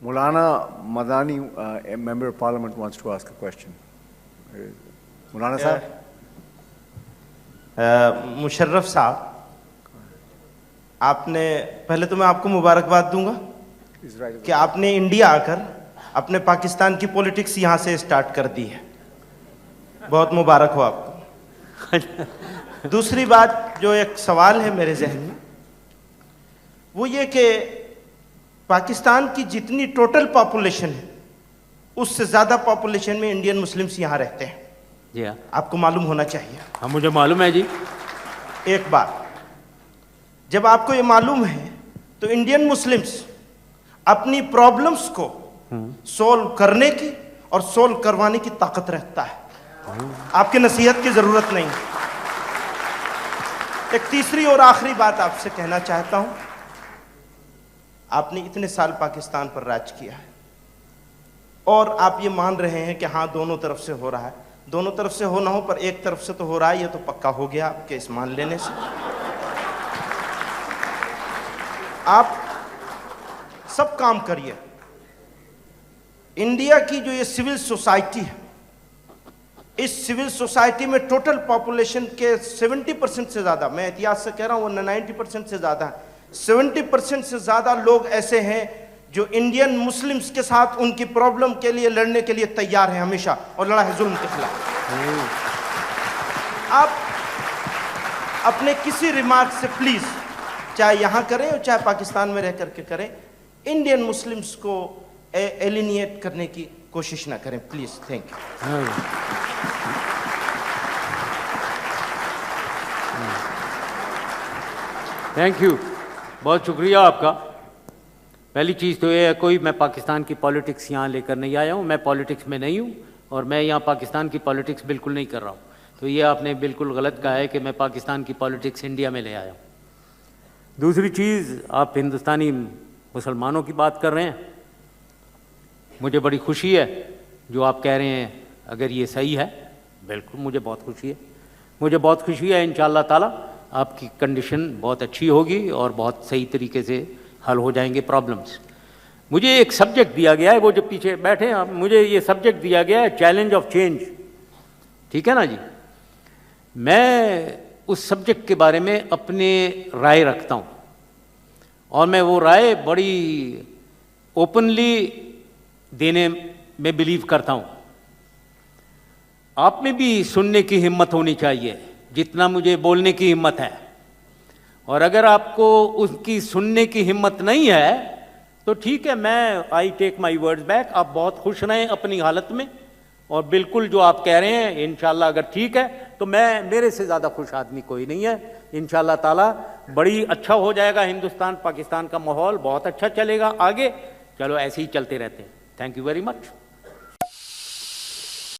Mulana Madani, a member of parliament, wants to ask a question. Mulana sahab? Musharraf साहब, आपने पहले तो मैं आपको मुबारकबाद दूंगा कि आपने इंडिया आकर अपने पाकिस्तान की पॉलिटिक्स यहाँ से स्टार्ट कर दी है। बहुत मुबारक हो आपको। दूसरी बात, जो एक सवाल है मेरे जहन में, वो ये कि पाकिस्तान की जितनी टोटल पॉपुलेशन है उससे ज़्यादा पॉपुलेशन में इंडियन मुस्लिम्स यहाँ रहते हैं। जी हाँ, आपको मालूम होना चाहिए। हाँ मुझे मालूम है जी। एक बात, जब आपको ये मालूम है तो इंडियन मुस्लिम्स अपनी प्रॉब्लम्स को सोल्व करने की और सोल्व करवाने की ताकत रखता है। आपकी नसीहत की जरूरत नहीं। एक तीसरी और आखिरी बात आपसे कहना चाहता हूं, आपने इतने साल पाकिस्तान पर राज किया है और आप ये मान रहे हैं कि हाँ दोनों तरफ से हो रहा है। दोनों तरफ से हो ना हो, पर एक तरफ से तो हो रहा है, ये तो पक्का हो गया आपके इस मान लेने से। आप सब काम करिए। इंडिया की जो ये सिविल सोसाइटी है, इस सिविल सोसाइटी में टोटल पॉपुलेशन के 70% से ज्यादा, मैं एहतियात से कह रहा हूं 90% से ज्यादा है, 70% से ज्यादा लोग ऐसे हैं जो इंडियन मुस्लिम्स के साथ उनकी प्रॉब्लम के लिए लड़ने के लिए तैयार हैं हमेशा, और लड़ा है जुल्म के खिलाफ। आप अपने किसी रिमार्क से प्लीज, चाहे यहां करें और चाहे पाकिस्तान में रह करके करें, इंडियन मुस्लिम्स को एलिनिएट करने की कोशिश ना करें please. Thank you. Thank you, बहुत शुक्रिया आपका। पहली चीज़ तो ये है, कोई मैं पाकिस्तान की पॉलिटिक्स यहाँ लेकर नहीं आया हूँ। मैं पॉलिटिक्स में नहीं हूँ और मैं यहाँ पाकिस्तान की पॉलिटिक्स बिल्कुल नहीं कर रहा हूँ। तो ये आपने बिल्कुल गलत कहा है कि मैं पाकिस्तान की पॉलिटिक्स इंडिया में ले आया हूँ। दूसरी चीज़, आप हिंदुस्तानी मुसलमानों की बात कर रहे हैं, मुझे बड़ी खुशी है जो आप कह रहे हैं। अगर ये सही है, बिल्कुल मुझे बहुत खुशी है। मुझे बहुत खुशी है, इंशाअल्लाह ताला आपकी कंडीशन बहुत अच्छी होगी और बहुत सही तरीके से हल हो जाएंगे प्रॉब्लम्स। मुझे एक सब्जेक्ट दिया गया है, वो जो पीछे बैठे हैं आप, मुझे ये सब्जेक्ट दिया गया है चैलेंज ऑफ चेंज, ठीक है ना जी। मैं उस सब्जेक्ट के बारे में अपने राय रखता हूँ और मैं वो राय बड़ी ओपनली देने में बिलीव करता हूँ। आप में भी सुनने की हिम्मत होनी चाहिए जितना मुझे बोलने की हिम्मत है, और अगर आपको उसकी सुनने की हिम्मत नहीं है तो ठीक है, मैं I take my words back. आप बहुत खुश रहें अपनी हालत में, और बिल्कुल जो आप कह रहे हैं इंशाल्लाह अगर ठीक है तो मेरे से ज़्यादा खुश आदमी कोई नहीं है। इंशाल्लाह ताला बड़ी अच्छा हो जाएगा हिंदुस्तान पाकिस्तान का माहौल, बहुत अच्छा चलेगा आगे। चलो ऐसे ही चलते रहते हैं। Thank you very much.